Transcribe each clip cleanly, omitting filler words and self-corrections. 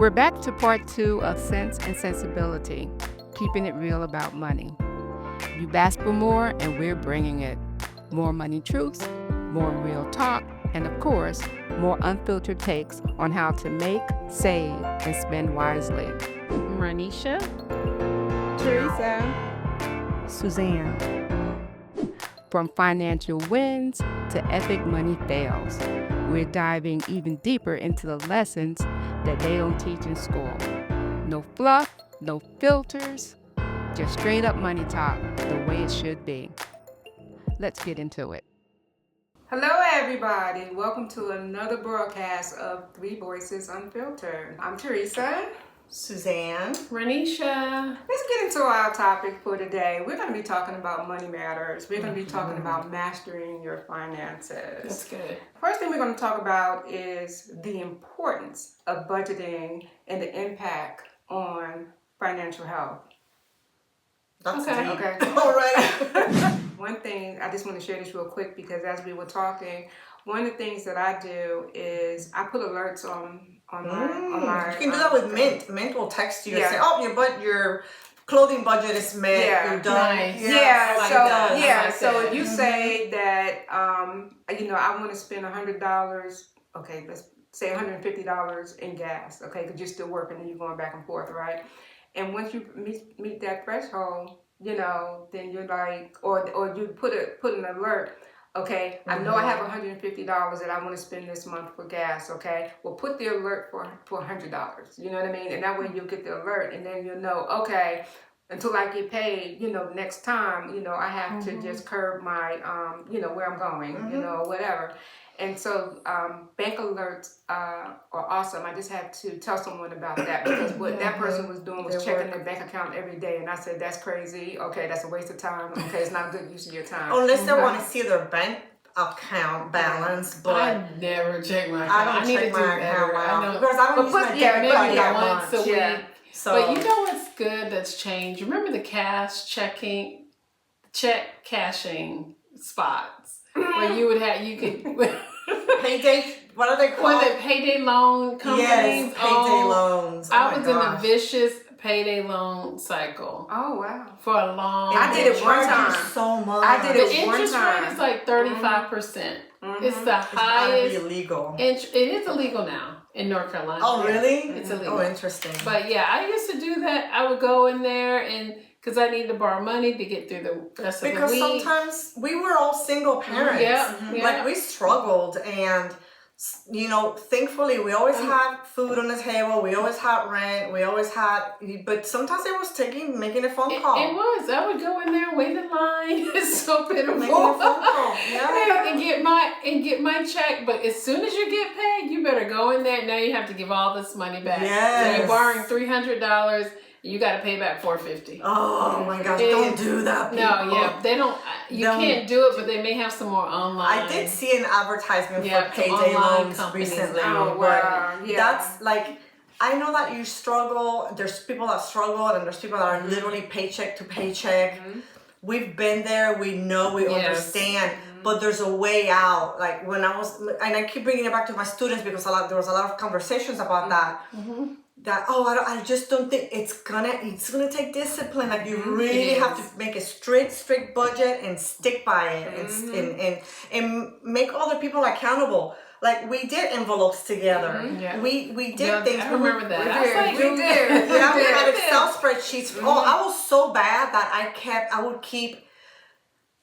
We're back to part 2 of Sense and Sensibility, keeping it real about money. You've asked for more, and we're bringing it. More money truths, more real talk, and of course, more unfiltered takes on how to make, save, and spend wisely. Ranisha, Teresa, Suzanne. From financial wins to epic money fails, we're diving even deeper into the lessons that they don't teach in school. No fluff, no filters, just straight up money talk, the way it should be. Let's get into it. Hello everybody, welcome to another broadcast of Three Voices Unfiltered. I'm Teresa. Suzanne. Ranisha. Let's get into our topic for today. We're going to be talking about money matters. We're going to be talking about mastering your finances. That's good. First thing we're going to talk about is the importance of budgeting and the impact on financial health. That's Okay. deep. Okay. All right. One thing, I just want to share this real quick because as we were talking, one of the things that I do is I put alerts on my You can do that with Mint. Mint will text you Yeah. and say, "Oh, your clothing budget is met. Yeah. You're done." Nice. Yeah, like so that. yeah, I like so that. if you say that I want to spend $100, okay, let's say $150 in gas, okay, because you're still working and you're going back and forth, right? And once you meet that threshold, then you're like, or you put an alert. Okay, I know I have $150 that I want to spend this month for gas, okay? Well, put the alert for $100, you know what I mean? And that way you'll get the alert and then you'll know, okay, until I get paid, next time, I have to just curb my, where I'm going, whatever. And so bank alerts are awesome. I just had to tell someone about that because what that person was doing was checking their bank account every day. And I said, that's crazy. Okay, that's a waste of time. Okay, it's not good use of your time. Unless they want to see their bank account balance, but I never check my account. I don't need check to do my better. account I know. because I don't use my debit maybe card that once much. a week. So, But you know what's good that's changed? Remember the check cashing spots where you could payday. What are they called? Well, the payday loan companies. Yes, payday loans. Oh I was in a vicious payday loan cycle. Oh, wow. For a long I did it one time. So much. I did The it one interest time. rate is like 35%. It's the highest. It's illegal. It is illegal now in North Carolina. Oh, really? It's illegal. Oh, interesting. But yeah, I used to do that. I would go in there and because I needed to borrow money to get through the rest of the week. Because sometimes we were all single parents. Yeah. Like we struggled and thankfully we always had food on the table, we always had rent, but sometimes it was making a phone call. It was. I would go in there, wait in line. It's so pitiful. Making a phone call. Yeah. and get my check. But as soon as you get paid, you better go in there. Now you have to give all this money back. Yes. So you're borrowing $300. You got to pay back $450. Oh my gosh! Don't do that, people. No, yeah, they don't. You can't do it, but they may have some more online. I did see an advertisement for payday online loans companies recently. now. Oh, wow. Yeah. That's like, I know that you struggle. There's people that struggle, and there's people that are literally paycheck to paycheck. We've been there. We know. We understand. But there's a way out. Like when and I keep bringing it back to my students because there was a lot of conversations about that. That I just don't think it's gonna take discipline. Like you really have to make a strict budget and stick by it and make other people accountable. Like we did envelopes together. Yeah. We did things. I remember that. We did. We had Excel spreadsheets. I was so bad that I would keep.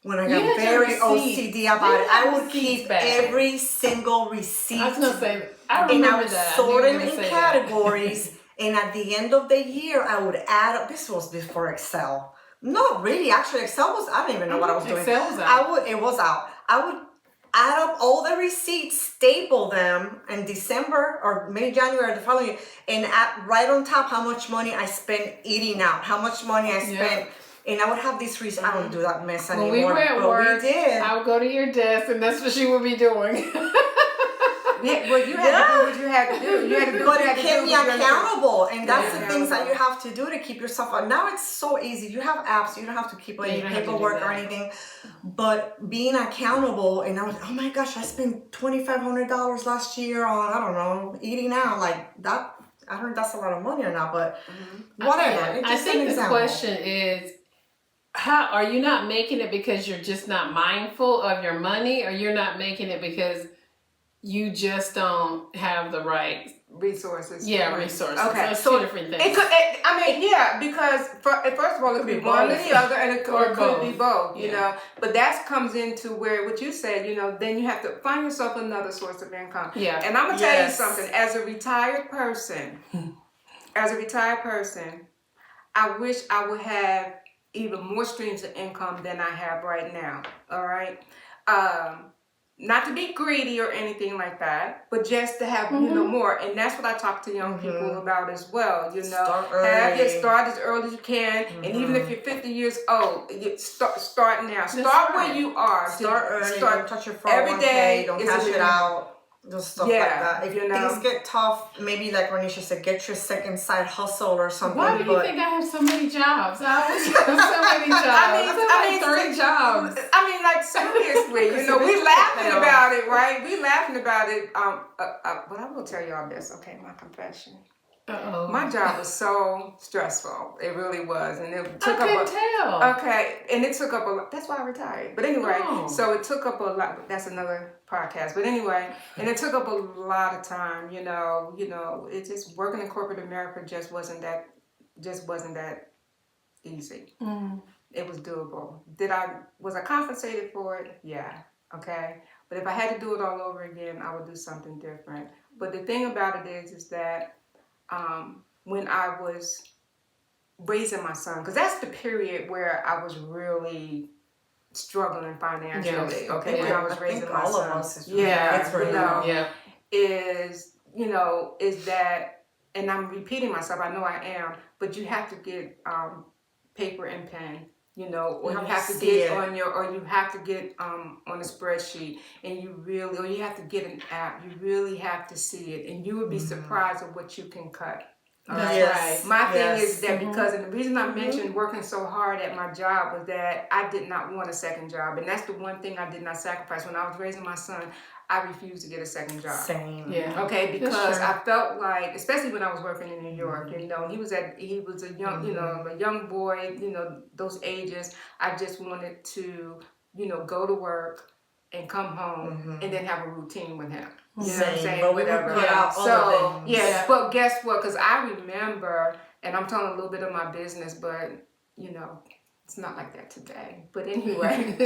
When I got very OCD about it, I would keep every single receipt. I was gonna say, I remember that. And I would sort them in categories, and at the end of the year, I would add up. This was before Excel. No, really, actually, Excel was. I don't even know what I was doing. Excel was out. It was out. I would add up all the receipts, staple them in December or maybe January the following year, and right on top how much money I spent eating out, how much money I spent. And I would have these receipts. I don't do that mess anymore. When we were at work, we did. I would go to your desk, and that's what she would be doing. Well, you had to do what you had to do. You had to do But what you had it to kept do. me accountable, and that's the things that accountable. you have to do to keep yourself up. Now it's so easy. You have apps. You don't have to keep any paperwork or anything. But being accountable, and I was, oh my gosh, I spent $2,500 last year on, I don't know, eating out. Like that I don't know if that's a lot of money or not, but whatever. It's I just an think the example. question is, how are you not making it because you're just not mindful of your money, or you're not making it because you just don't have the right resources? resources. Okay, Those so two different things. It could, because first of all, it could be one or the other, and it could be both. You know, but that comes into where what you said. You know, then you have to find yourself another source of income. Yeah, and I'm gonna tell you something. As a retired person, I wish I would have even more streams of income than I have right now. All right. Not to be greedy or anything like that, but just to have more, and that's what I talk to young people about as well. You know, start as early as you can, and even if you're 50 years old, you start now. Start where you are. Start early. Don't touch your 401k. Every day. Don't cash it out. Just stuff like that. If things get tough, maybe like Renisha said, get your second side hustle or something. Why do you think I have so many jobs? I always have so many jobs. I mean, 3 jobs. I mean, like seriously, you know, we laughing about it, right? We laughing about it. But I will tell y'all this, okay? My confession. My job was so stressful. It really was, and it took tell. Okay, and it took up a lot. That's why I retired. But anyway, so it took up a lot. That's another podcast. But anyway, and it took up a lot of time. You know, it just working in corporate America just wasn't that easy. It was doable. Was I compensated for it? Yeah. Okay. But if I had to do it all over again, I would do something different. But the thing about it is that when I was raising my son, because that's the period where I was really struggling financially. Okay, when I was raising my son. Is that, and I'm repeating myself. I know I am, but you have to get paper and pen. You know, or you have to get on a spreadsheet, and or you have to get an app. You really have to see it, and you would be surprised at what you can cut. Right. My thing is that because, and the reason I mentioned working so hard at my job was that I did not want a second job, and that's the one thing I did not sacrifice. When I was raising my son, I refused to get a second job. Same. Yeah. Okay, because I felt like, especially when I was working in New York, you know, he was a young, you know, a young boy, you know, those ages. I just wanted to, you know, go to work and come home and then have a routine with him. You know what I'm saying? But whatever. But guess what? Because I remember, and I'm telling a little bit of my business, but, you know, it's not like that today. But anyway,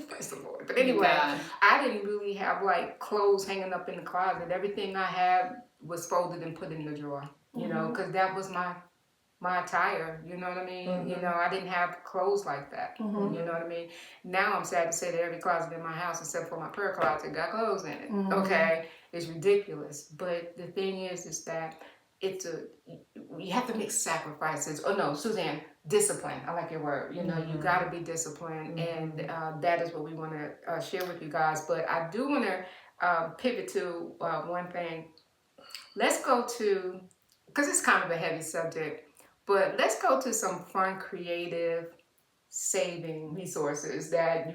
praise the Lord. But anyway, I didn't really have like clothes hanging up in the closet. Everything I had was folded and put in the drawer, you know, because that was my attire, you know what I mean? You know, I didn't have clothes like that, you know what I mean? Now I'm sad to say that every closet in my house, except for my prayer closet, got clothes in it, okay? It's ridiculous. But the thing is that you have to make sacrifices. Oh no, Suzanne, discipline. I like your word. You know, you got to be disciplined, and that is what we want to share with you guys. But I do want to pivot to one thing. Let's go to, because it's kind of a heavy subject, but let's go to some fun, creative, saving resources that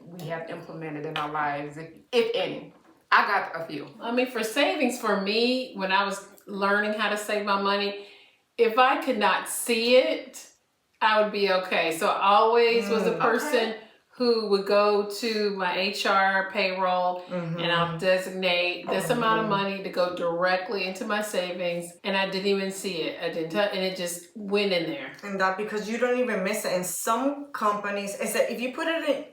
we have implemented in our lives, if any. I got a few. I mean, for savings, for me, when I was learning how to save my money, if I could not see it, I would be okay. So I always was a person who would go to my HR payroll and I'll designate this amount of money to go directly into my savings, and I didn't even see it. I didn't and it just went in there. And that because you don't even miss it. In some companies, is that if you put it in,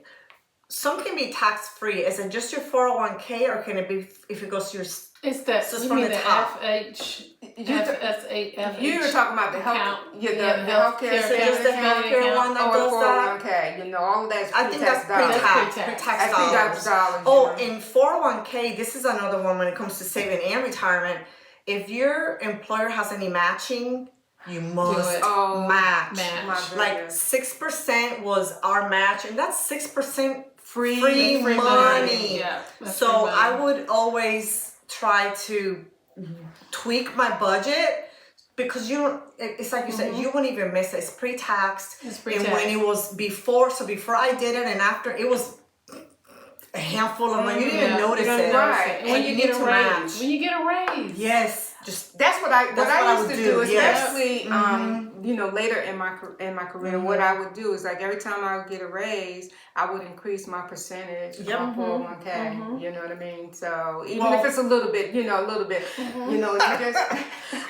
some can be tax free. Is it just your 401k, or can it be if it goes to your? It's that so it's you from mean the the top. FHA. You were talking about the health, the healthcare. So just the healthcare one that does that. 401k, you know, all of that's I think that's pre-tax dollars. Oh, in 401k, this is another one when it comes to saving and retirement. If your employer has any matching, you must match. Like 6% was our match, and that's 6% free money. Yeah, so I would always try to tweak my budget, because it's like you said, you won't even miss it. It's pre-taxed. And when it was before I did it and after, it was a handful of money. You didn't even notice it. Right. And you need to match. When you get a raise. Yes. That's what I used to do, yes. especially you know, later in my career. What I would do is like every time I would get a raise, I would increase my percentage of my 401k. You know what I mean? So even if it's a little bit, you know, you know, you just.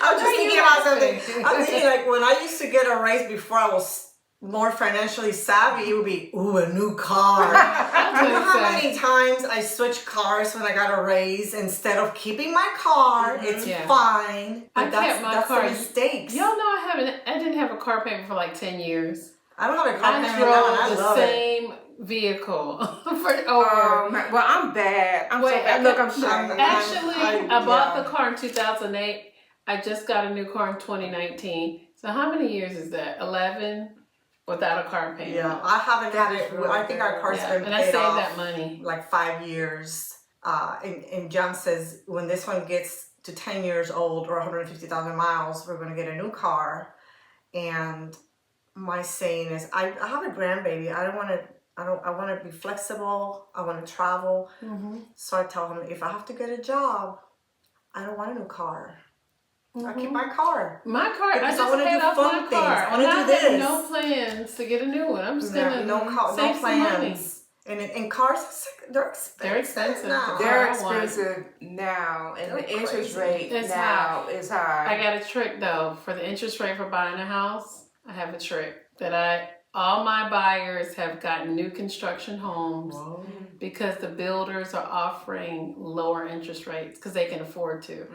I was just thinking about something. I'm thinking like when I used to get a raise before I was more financially savvy, it would be, a new car. I don't know how many times I switched cars when I got a raise instead of keeping my car. It's fine. I kept my car. The mistakes. Y'all know I didn't have a car payment for like 10 years. I don't have a car payment now, and I the love same vehicle for over. Well, I'm bad. I'm so bad. Look, I'm sorry. Actually, I bought the car in 2008. I just got a new car in 2019. So how many years is that? 11? Without a car payment. Yeah, I haven't had it. I think our car's been and paid I saved off that money. like 5 years. And John says when this one gets to 10 years old or 150,000 miles, we're going to get a new car. And my saying is, I have a grandbaby. I want to be flexible. I want to travel. So I tell him, if I have to get a job, I don't want a new car. I keep my car. My car, because I just paid off my things. car. I want to do this. I have no plans to get a new one. I'm just gonna save some money. And cars, they're expensive. They're expensive now. They're expensive now, and the interest rate now is high. I got a trick though for the interest rate for buying a house. I have a trick that all my buyers have gotten new construction homes because the builders are offering lower interest rates because they can afford to.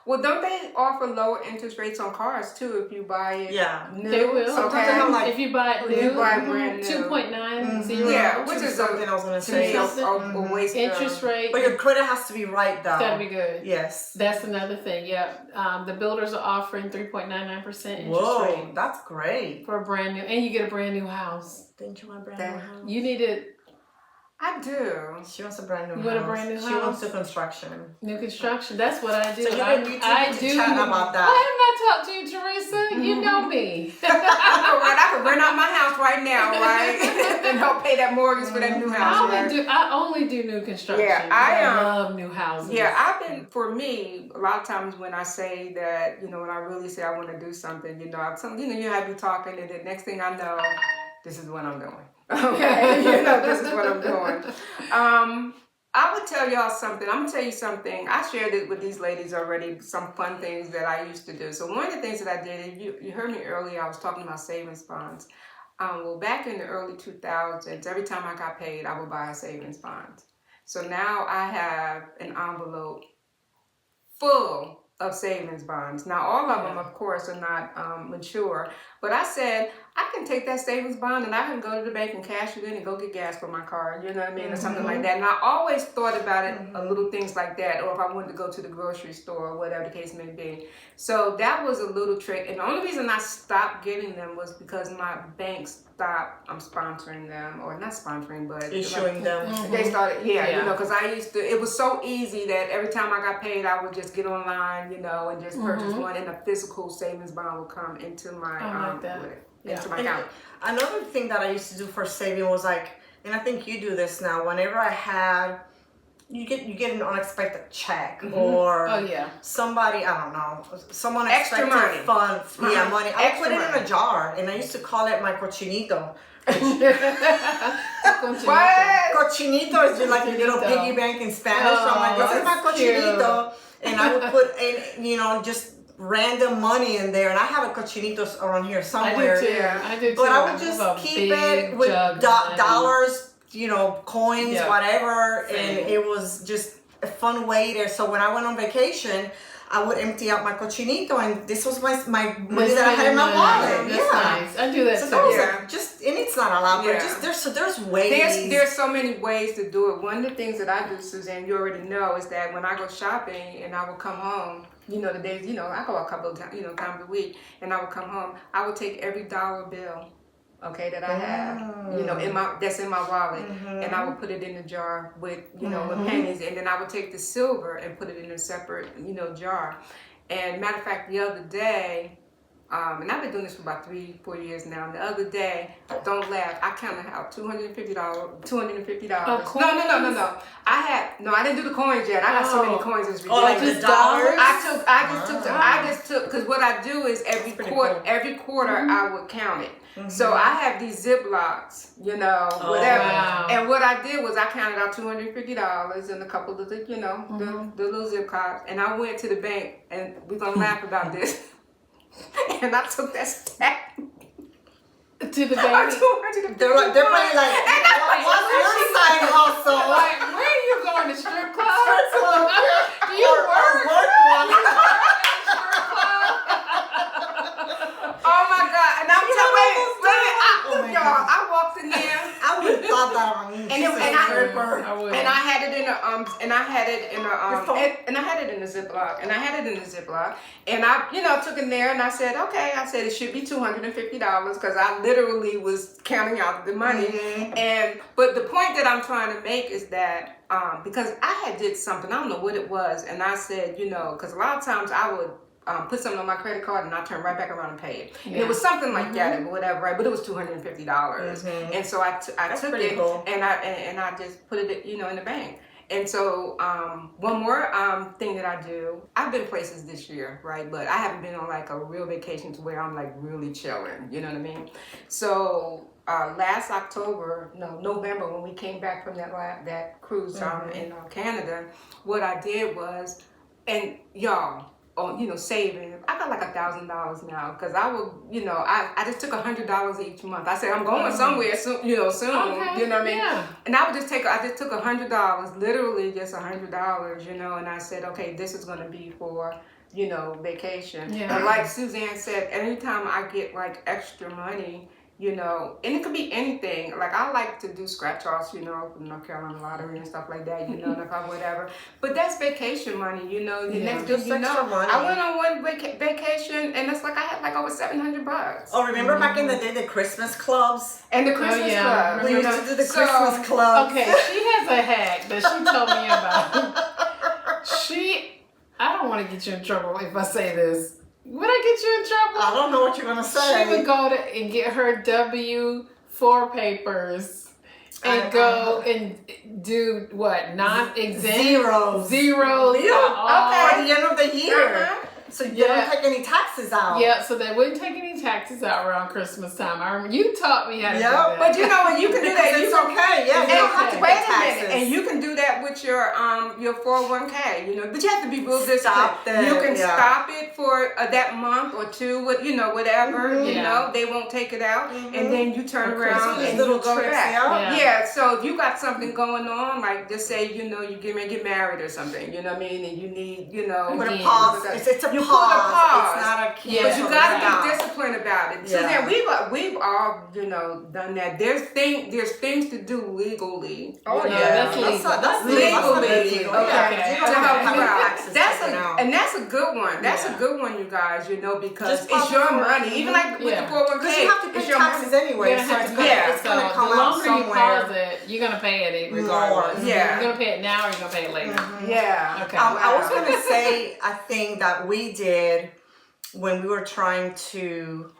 Well, don't they offer lower interest rates on cars too if you buy it new? They will. Okay. If you buy it new, you buy brand new. 2.90. Yeah, which is something I was going to say. A waste interest rate. But your credit has to be right though. It's got to be good. Yes. That's another thing. Yeah. The builders are offering 3.99% interest rate. That's great. For a brand new, and you get a brand new house. Didn't you want a brand new house? You need it. I do. She wants a brand new house. You want a brand new house? She wants new construction. New construction. That's what I do. So I do. Chat about that. Why haven't I talked to you, Teresa? You know me. I could rent out my house right now, right? And help pay that mortgage for that new house. I only do new construction. Yeah, I love new houses. Yeah, for me, a lot of times when I say that, you know, when I really say I want to do something, you have me talking, and the next thing I know, this is what I'm doing. Okay, this is what I'm doing. I would tell y'all something. I'm gonna tell you something. I shared it with these ladies already. Some fun things that I used to do. So one of the things that I did, you heard me earlier. I was talking about savings bonds. Well, back in the early 2000s, every time I got paid, I would buy a savings bond. So now I have an envelope full of savings bonds. Now, all of them, of course, are not mature. But I said, I can take that savings bond and I can go to the bank and cash it in and go get gas for my car, you know what I mean, or something like that. And I always thought about it, little things like that, or if I wanted to go to the grocery store or whatever the case may be. So that was a little trick. And the only reason I stopped getting them was because my bank stopped sponsoring them, or not sponsoring, but issuing them. They started, because I used to, it was so easy that every time I got paid, I would just get online, and just purchase one, and a physical savings bond would come into my into my account. Another thing that I used to do for saving was and I think you do this now, whenever I had, you get an unexpected check or somebody, I don't know, someone extra expected money. Money. I would put it in a jar, and I used to call it my cochinito. What? Cochinito is just like your little piggy bank in Spanish. So I'm like, this is my cochinito. And I would put in, just random money in there. And I have a cochinito around here somewhere. I do too. But I would just keep it with dollars, coins, whatever. And it was just a fun way there. So when I went on vacation, I would empty out my cochinito, and this was my money that I had in my wallet. That's nice. I do that so too. That was and it's not a lot, but there's ways. There's so many ways to do it. One of the things that I do, Suzanne, you already know, is that when I go shopping and I will come home, the days, I go a couple of times, times a week, and I would come home, I would take every dollar bill, that I have, that's in my wallet, and I would put it in a jar with, with pennies, and then I would take the silver and put it in a separate, jar. And matter of fact, the other day, and I've been doing this for about 3-4 years now. And the other day, don't laugh, I counted out $250. No. I didn't do the coins yet. I got so many coins. It's ridiculous. Like just dollars? I just took, because what I do is every quarter I would count it. So I have these Ziplocs, whatever. Wow. And what I did was I counted out $250 and a couple of the, the little zip cards. And I went to the bank, and we're gonna laugh about this. And I took that stack to the bank. They're probably like, what's your side hustle? Like, where are you going to strip club? Do you Or work? Oh my God! And I'm telling you, I walked in there. I would have thought that on you. And I had it in a Ziploc, and I took it there, and I said, okay, it should be $250 because I literally was counting out the money, but the point that I'm trying to make is that because I had did something, I don't know what it was, and I said, because a lot of times I would put something on my credit card and I turn right back around and pay it. Yeah. And it was something like that or whatever, right? But it was $250, and so I took it cool. and I just put it, in the bank. And so one more thing that I do, I've been places this year, right? But I haven't been on like a real vacation to where I'm like really chilling. You know what I mean? So last November, when we came back from that cruise in Canada, what I did was, and y'all. Saving. I got like $1,000 now because I would, I just took $100 each month. I said I'm going somewhere soon, soon. Okay. You know what I mean? Yeah. And I just took $100, literally just $100, and I said, okay, this is going to be for, vacation. Yeah. And like Suzanne said, anytime I get like extra money, and it could be anything. Like I like to do scratch offs, from North Carolina lottery and stuff like that, whatever. But that's vacation money, Next thing you know, money. I went on one vacation, and it's like I had like over $700. Oh, remember back in the day, the Christmas clubs? And the Christmas club. We used to do the Christmas club. Okay, she has a hack that she told me about. I don't want to get you in trouble if I say this. Would I get you in trouble? I don't know what you're going to say. She would go and get her W-4 papers and go and do what? Non-exempt? Zeros. Okay. For the end of the year. Uh-huh. So you don't take any taxes out. Yeah, so they wouldn't take any taxes out around Christmas time. I remember you taught me how to do that. But you can do that. It's okay. Yeah, you don't have to pay taxes. And you can do that with your 401k. But you have to be real disciplined. Stop You can stop it for that month or two with whatever. They won't take it out, and then you turn around and you go back. Yeah. So if you got something going on, like just say you're getting ready to get married or something, you know what I mean, and you need put a pause. It's a pause. It's not a key. But you gotta be disciplined about it. So then we've all done that. There's things to do legally. Oh yeah, that's legally. Okay. To help you out. That's a good one. That's a good one, you guys. Because it's your money. Even like with the 401k, because you have to pay taxes anyway. It's gonna come out somewhere. The longer you pause it, you're gonna pay it regardless. Yeah. You're gonna pay it now or you're gonna pay it later. Yeah. Okay. I was gonna say a thing that we did when we were trying to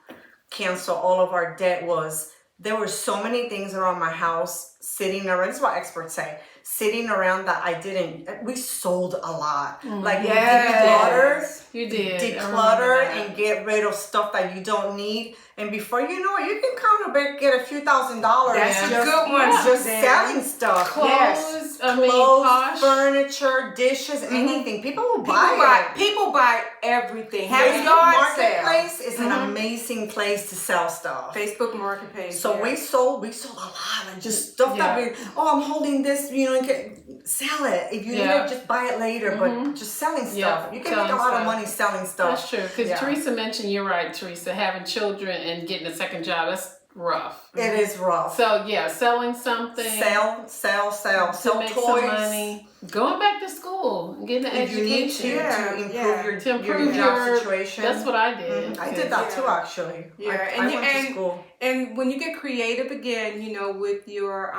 cancel all of our debt was there were so many things around my house sitting around. This is what experts say. Sitting around that I didn't. We sold a lot. Like we decluttered. You did. Declutter and get rid of stuff that you don't need. And before you know it, you can kind of get a few $1,000. That's a good one. Just selling stuff. Clothes, Clothes, furniture, dishes, anything. People will buy it. People buy everything. Facebook Marketplace is an amazing place to sell stuff. Facebook Marketplace. So we sold a lot and just stuff that I'm holding this, sell it. If you need it, just buy it later. But just selling stuff. You can make a lot of money selling stuff. That's true. Because Teresa mentioned, you're right, Teresa, having children and getting a second job. That's rough. It is rough. So yeah, selling something. Sell to make toys. some money. Going back to school and getting an If you need education. to improve your job situation. That's what I did. I did that too, actually. Yeah, I went to school. And when you get creative again, you know, with your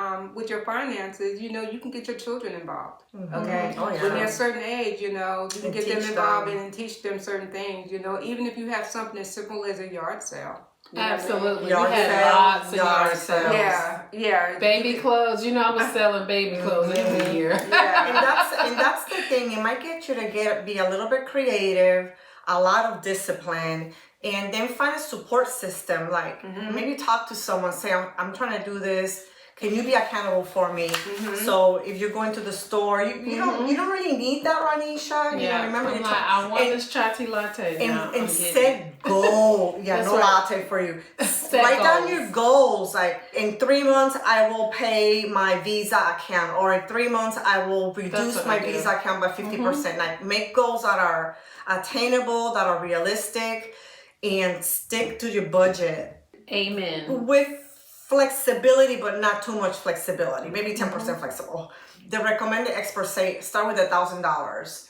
finances, you know, you can get your children involved. Okay, Oh, yeah. when they're a certain age, you know, you can And get them teach involved them. and teach them certain things. You know, even if you have something as simple as a yard sale. You know what I mean? Absolutely. Yard We had sale, lots of yard yard sales. Yeah. Baby clothes. You know, I was selling baby clothes every year. And that's the thing. It might get you to be a little bit creative, a lot of discipline, and then find a support system. Like maybe talk to someone. Say, I'm trying to do this. Can you be accountable for me? So if you're going to the store, you don't really need that, Ranisha. You know, remember I'm like, I want this chai tea latte. And set goal. Yeah, no latte for you. Write down your goals. Like in 3 months, I will pay my Visa account, or in 3 months, I will reduce my Visa account by 50%. Like make goals that are attainable, that are realistic, and stick to your budget. Amen. With flexibility, but not too much flexibility. Maybe 10% flexible. The recommended experts say start with $1,000.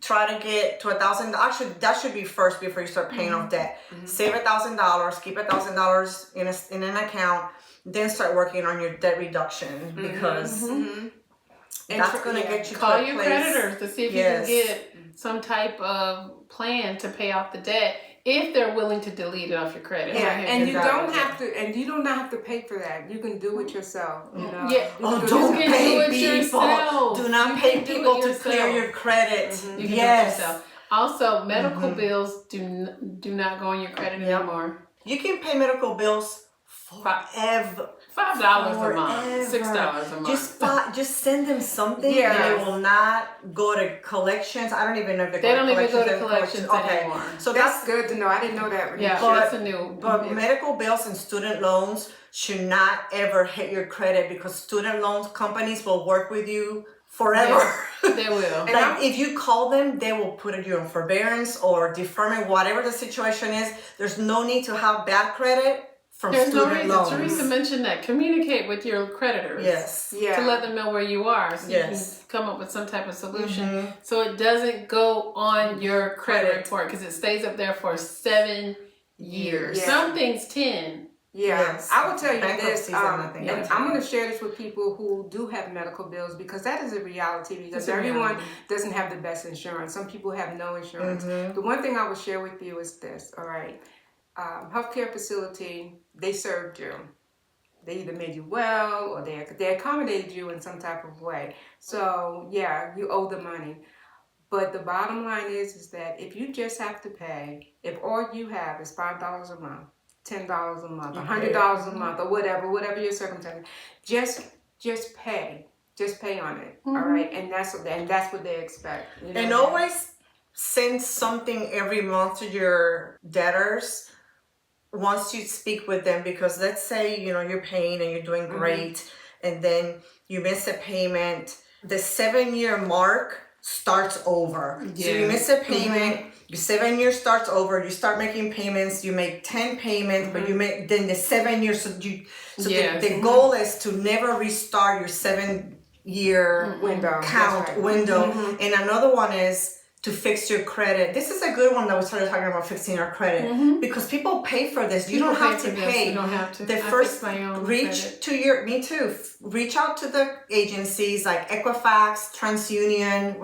Try to get to $1,000. Actually, that should be first before you start paying off debt. Save $1,000. Keep $1,000 in an account. Then start working on your debt reduction because that's going to get you. Call to a your place. creditors to see if you can get some type of plan to pay off the debt. If they're willing to delete it off your credit. Yeah, and you don't have to, and you do not have to pay for that. You can do it yourself. You know. Yeah. Don't pay do it people. yourself. Do not pay people to clear your credit. You can do it yourself. Also, medical bills do not go on your credit anymore. You can pay medical bills forever. $5 a month, $6 a month. Just send them something, and it will not go to collections. I don't even know if they don't even go to collections anymore. So that's good to know. I didn't know that. Yeah, that's a new. But medical bills and student loans should not ever hit your credit because student loan companies will work with you forever. Yeah, they will. Like if you call them, they will put you on forbearance or deferment, whatever the situation is. There's no need to have bad credit. There's no reason. Teresa mentioned that. Communicate with your creditors. Yes. To let them know where you are so you can come up with some type of solution so it doesn't go on your credit report because it stays up there for 7 years. Some things 10. Yeah, yes. I will tell you this, and I'm I'm going to share this with people who do have medical bills because that is a reality because everyone doesn't have the best insurance. Some people have no insurance. The one thing I will share with you is this, all right? Healthcare facility, they served you. They either made you well or they accommodated you in some type of way. So yeah, you owe the money. But the bottom line is that if you just have to pay, if all you have is $5 a month, $10 a month, $100 a month, or whatever your circumstance, just pay. Just pay on it. All right, and that's what they expect. You know? And always send something every month to your debtors. Once you speak with them, because let's say you're paying and you're doing great, and then you miss a payment, the 7-year mark starts over. So you miss a payment, your 7 years starts over. You start making payments. You make 10 payments, but you make then the 7 years. So the goal is to never restart your 7-year window. And another one is to fix your credit. This is a good one that we started talking about, fixing our credit, because people pay for this. You don't have to pay. You don't have to. The first me too. Reach out to the agencies like Equifax, TransUnion,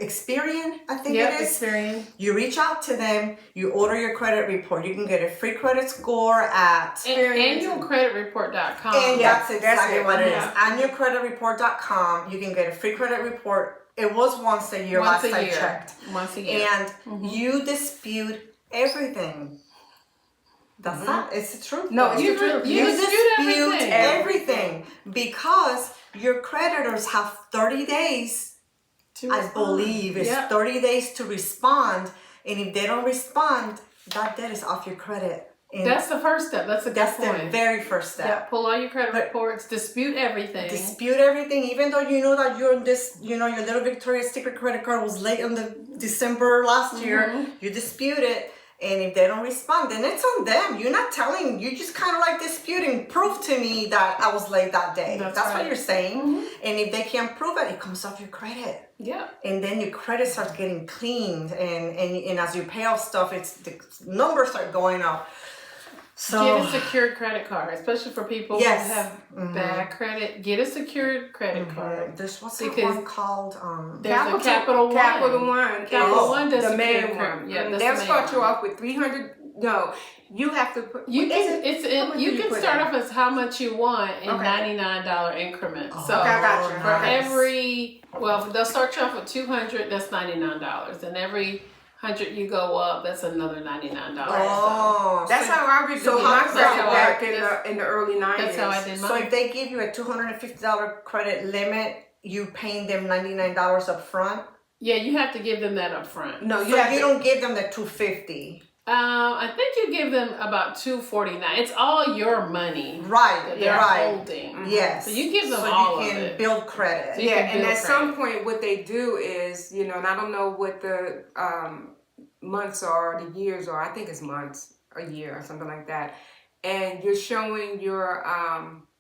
Experian, I think it is. Experian. You reach out to them. You order your credit report. You can get a free credit score at annualcreditreport.com. And that's exactly what it is. Annualcreditreport.com. You can get a free credit report. It was once a year last I checked. Once a year. And you dispute everything. That's not, it's the truth. No, it's the truth. You dispute everything because your creditors have 30 days, I believe it's 30 days to respond. And if they don't respond, that debt is off your credit. And that's the first step. That's the very first step. Yeah, pull all your credit reports, dispute everything. Dispute everything, even though you know that you're this, your little Victoria's Secret credit card was late on the December last year. You dispute it, And if they don't respond, then it's on them. You're not telling, you're just kind of like disputing. Prove to me that I was late that day. That's right. what you're saying. And if they can't prove it, it comes off your credit. Yeah. And then your credit starts getting cleaned. And as you pay off stuff, the numbers start going up. So get a secured credit card, especially for people who have bad credit. Get a secured credit card. There's what's that one called? There's a Capital One. Capital One. Capital One does the main credit. one. Yeah, they'll start you off with $300. No, you have to put. You can start off as how much you want in $99 increments. So I got you. for every they'll start you off with $200. That's $99, and every 100 you go up, that's another $99. Oh, that's how I reviewed myself back in the early 90s. That's how I did mine. So if they give you a $250 credit limit, you paying them $99 up front? Yeah, you have to give them that up front. No, you don't give them the $250. I think you give them about $249. It's all your money, right? That they're holding. Yes. So you give them all of it. So you can build credit. So and at some point, what they do is, and I don't know what the months are, the years are. I think it's months, a year, or something like that. And you're showing your,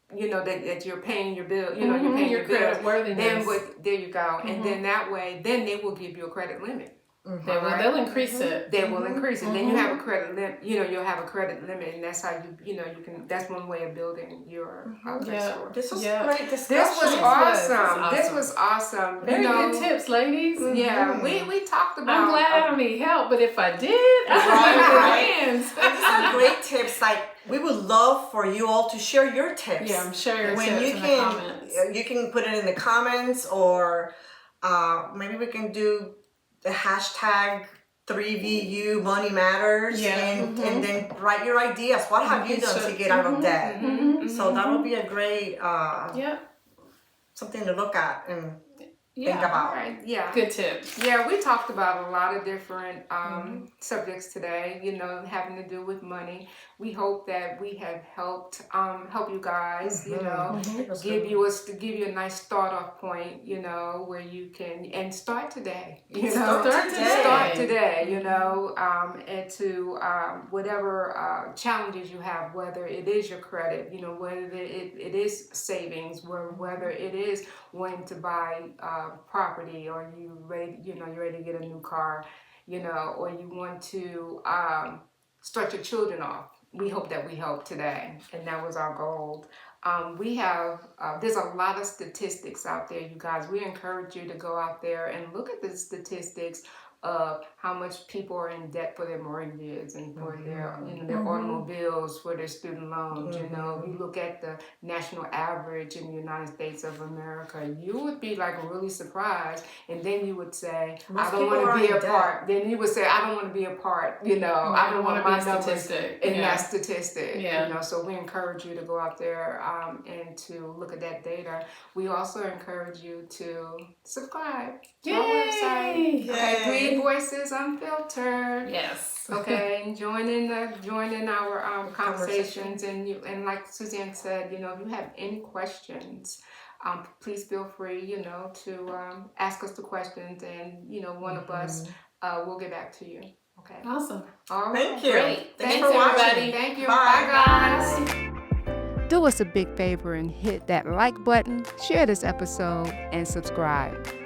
that you're paying your bill. You're paying your credit bills. worthiness. Then there you go. And then that way, then they will give you a credit limit. They'll increase it. They will increase it. Then you have a credit limit. You'll have a credit limit, and that's how you can. That's one way of building your credit score. This was great discussion. This was awesome. This was awesome. Very good tips, ladies. Yeah, we talked about. I'm glad I don't need help, but if I did, I would These are great tips. Like we would love for you all to share your tips. Yeah, share your tips in the comments. You can put it in the comments, or maybe we can do the hashtag 3VU Money Matters, and then write your ideas. What have you done to get out of debt? So that would be a great something to look at and think about. Right. Yeah. Good tips. Yeah, we talked about a lot of different subjects today, having to do with money. We hope that we have helped you guys, give you a nice start off point, where you can start today. Start today, and to whatever challenges you have, whether it is your credit, whether it is savings, whether it is wanting to buy property, or you're ready to get a new car, or you want to start your children off. We hope that we helped today, and that was our goal. We have, there's a lot of statistics out there, you guys. We encourage you to go out there and look at the statistics of how much people are in debt for their mortgages and for their automobiles, for their student loans. You look at the national average in the United States of America, you would be really surprised, and then you would say, I don't want to be a part. Then you would say, I don't want to be a part. I don't want my numbers in that statistic. So we encourage you to go out there and to look at that data. We also encourage you to subscribe to our website. Okay, Three Voices Unfiltered. Yes. Okay, join in our conversations, and like Suzanne said, if you have any questions, please feel free, to ask us the questions, and one of us will get back to you. Okay. Awesome. All right. Thank you. Great. Thanks for watching. Thank you. Bye. Bye, guys. Do us a big favor and hit that like button, share this episode, and subscribe.